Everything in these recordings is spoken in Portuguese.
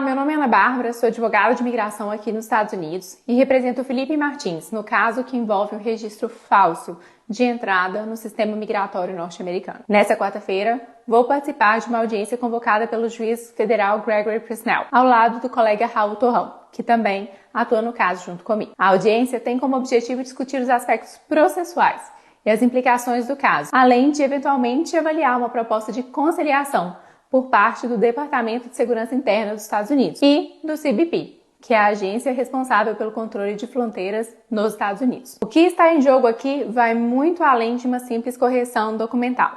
meu nome é Ana Bárbara, sou advogada de imigração aqui nos Estados Unidos e represento o Felipe Martins no caso que envolve um registro falso de entrada no sistema migratório norte-americano. Nessa quarta-feira, vou participar de uma audiência convocada pelo juiz federal Gregory Presnell, ao lado do colega Raul Torrão, que também atua no caso junto comigo. A audiência tem como objetivo discutir os aspectos processuais e as implicações do caso, além de eventualmente avaliar uma proposta de conciliação por parte do Departamento de Segurança Interna dos Estados Unidos e do CBP, que é a agência responsável pelo controle de fronteiras nos Estados Unidos. O que está em jogo aqui vai muito além de uma simples correção documental.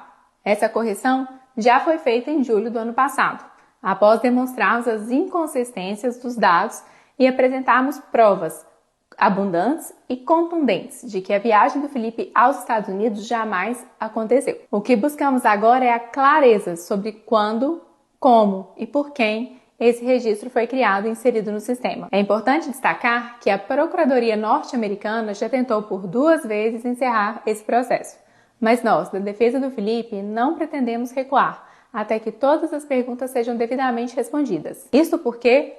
Essa correção já foi feita em julho do ano passado, após demonstrarmos as inconsistências dos dados e apresentarmos provas abundantes e contundentes de que a viagem do Felipe aos Estados Unidos jamais aconteceu. O que buscamos agora é a clareza sobre quando, como e por quem esse registro foi criado e inserido no sistema. É importante destacar que a Procuradoria norte-americana já tentou por 2 vezes encerrar esse processo, mas nós, da defesa do Felipe, não pretendemos recuar até que todas as perguntas sejam devidamente respondidas. Isso porque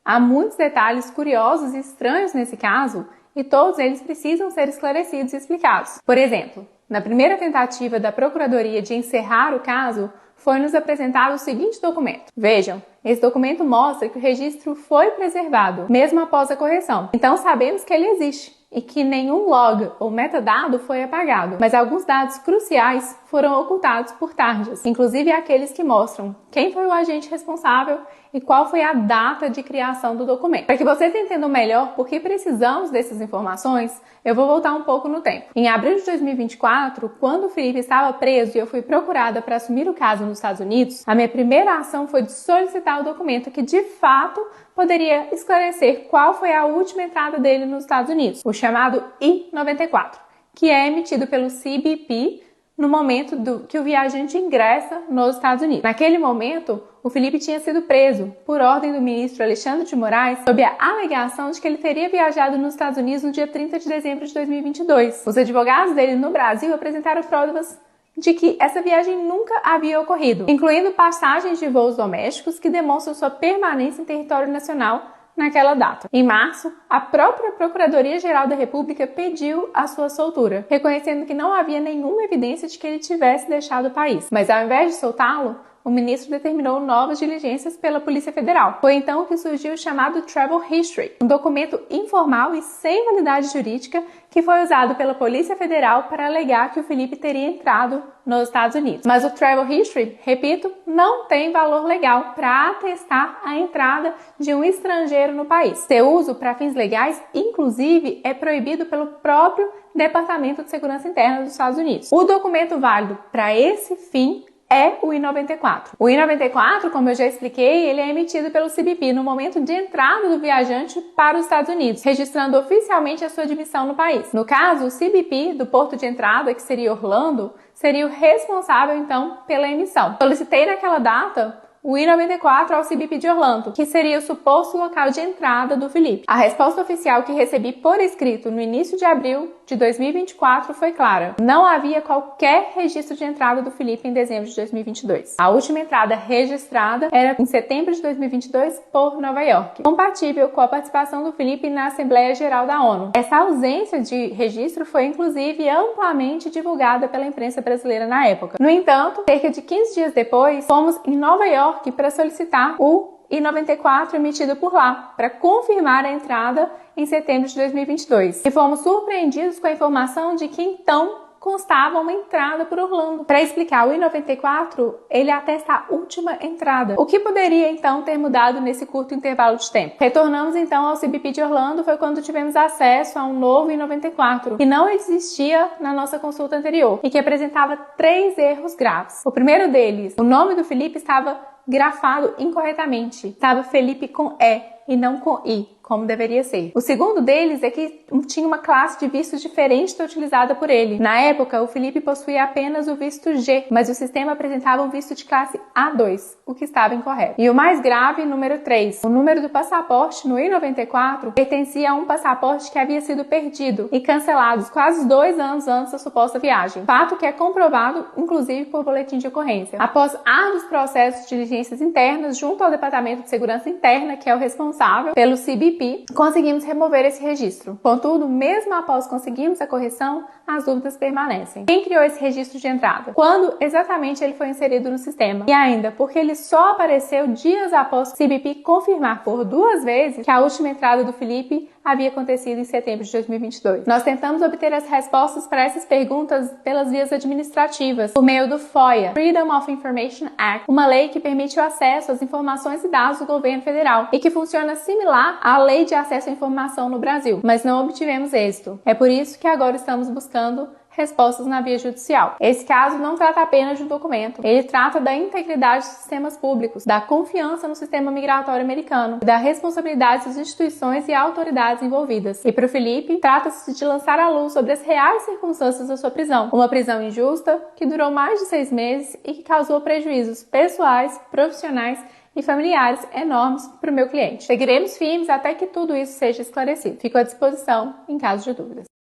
há muitos detalhes curiosos e estranhos nesse caso e todos eles precisam ser esclarecidos e explicados. Por exemplo, na primeira tentativa da Procuradoria de encerrar o caso, foi-nos apresentado o seguinte documento. Vejam, esse documento mostra que o registro foi preservado, mesmo após a correção. Então sabemos que ele existe e que nenhum log ou metadado foi apagado, mas alguns dados cruciais foram ocultados por tarjas, inclusive aqueles que mostram quem foi o agente responsável e qual foi a data de criação do documento. Para que vocês entendam melhor por que precisamos dessas informações, eu vou voltar um pouco no tempo. Em abril de 2024, quando o Felipe estava preso e eu fui procurada para assumir o caso nos Estados Unidos, a minha primeira ação foi de solicitar o documento que de fato poderia esclarecer qual foi a última entrada dele nos Estados Unidos, o chamado I-94, que é emitido pelo CBP no momento que o viajante ingressa nos Estados Unidos. Naquele momento, o Felipe tinha sido preso por ordem do ministro Alexandre de Moraes sob a alegação de que ele teria viajado nos Estados Unidos no dia 30 de dezembro de 2022. Os advogados dele no Brasil apresentaram provas de que essa viagem nunca havia ocorrido, incluindo passagens de voos domésticos que demonstram sua permanência em território nacional naquela data. Em março, a própria Procuradoria-Geral da República pediu a sua soltura, reconhecendo que não havia nenhuma evidência de que ele tivesse deixado o país. Mas ao invés de soltá-lo, o ministro determinou novas diligências pela Polícia Federal. Foi então que surgiu o chamado Travel History, um documento informal e sem validade jurídica que foi usado pela Polícia Federal para alegar que o Felipe teria entrado nos Estados Unidos. Mas o Travel History, repito, não tem valor legal para atestar a entrada de um estrangeiro no país. Seu uso para fins legais, inclusive, é proibido pelo próprio Departamento de Segurança Interna dos Estados Unidos. O documento válido para esse fim é o I-94. O I-94, como eu já expliquei, ele é emitido pelo CBP no momento de entrada do viajante para os Estados Unidos, registrando oficialmente a sua admissão no país. No caso, o CBP do porto de entrada, que seria Orlando, seria o responsável, então, pela emissão. Solicitei naquela data o I-94 ao CBP de Orlando, que seria o suposto local de entrada do Felipe. A resposta oficial que recebi por escrito no início de abril de 2024 foi clara. Não havia qualquer registro de entrada do Felipe em dezembro de 2022. A última entrada registrada era em setembro de 2022 por Nova York, compatível com a participação do Felipe na Assembleia Geral da ONU. Essa ausência de registro foi inclusive amplamente divulgada pela imprensa brasileira na época. No entanto, cerca de 15 dias depois, fomos em Nova York para solicitar o I-94 emitido por lá, para confirmar a entrada em setembro de 2022. E fomos surpreendidos com a informação de que então constava uma entrada por Orlando. Para explicar, o I-94, ele atesta a última entrada. O que poderia então ter mudado nesse curto intervalo de tempo? Retornamos então ao CBP de Orlando, foi quando tivemos acesso a um novo I-94, que não existia na nossa consulta anterior e que apresentava 3 erros graves. O primeiro deles, o nome do Felipe estava grafado incorretamente. Estava Felipe com E e não com I. como deveria ser. O segundo deles é que tinha uma classe de vistos diferente da utilizada por ele. Na época, o Felipe possuía apenas o visto G, mas o sistema apresentava um visto de classe A2, o que estava incorreto. E o mais grave, número 3. O número do passaporte no I-94 pertencia a um passaporte que havia sido perdido e cancelado quase 2 anos antes da suposta viagem. Fato que é comprovado, inclusive, por boletim de ocorrência. Após árduos processos de diligências internas junto ao Departamento de Segurança Interna, que é o responsável pelo CBP, conseguimos remover esse registro. Contudo, mesmo após conseguirmos a correção, as dúvidas permanecem. Quem criou esse registro de entrada? Quando exatamente ele foi inserido no sistema? E ainda, porque ele só apareceu dias após o CBP confirmar por 2 vezes que a última entrada do Felipe havia acontecido em setembro de 2022. Nós tentamos obter as respostas para essas perguntas pelas vias administrativas, por meio do FOIA, Freedom of Information Act, uma lei que permite o acesso às informações e dados do governo federal e que funciona similar à Lei de Acesso à Informação no Brasil, mas não obtivemos êxito. É por isso que agora estamos buscando respostas na via judicial. Esse caso não trata apenas de um documento, ele trata da integridade dos sistemas públicos, da confiança no sistema migratório americano, da responsabilidade das instituições e autoridades envolvidas. E para o Felipe, trata-se de lançar a luz sobre as reais circunstâncias da sua prisão. Uma prisão injusta que durou mais de 6 meses e que causou prejuízos pessoais, profissionais e familiares enormes para o meu cliente. Seguiremos firmes até que tudo isso seja esclarecido. Fico à disposição em caso de dúvidas.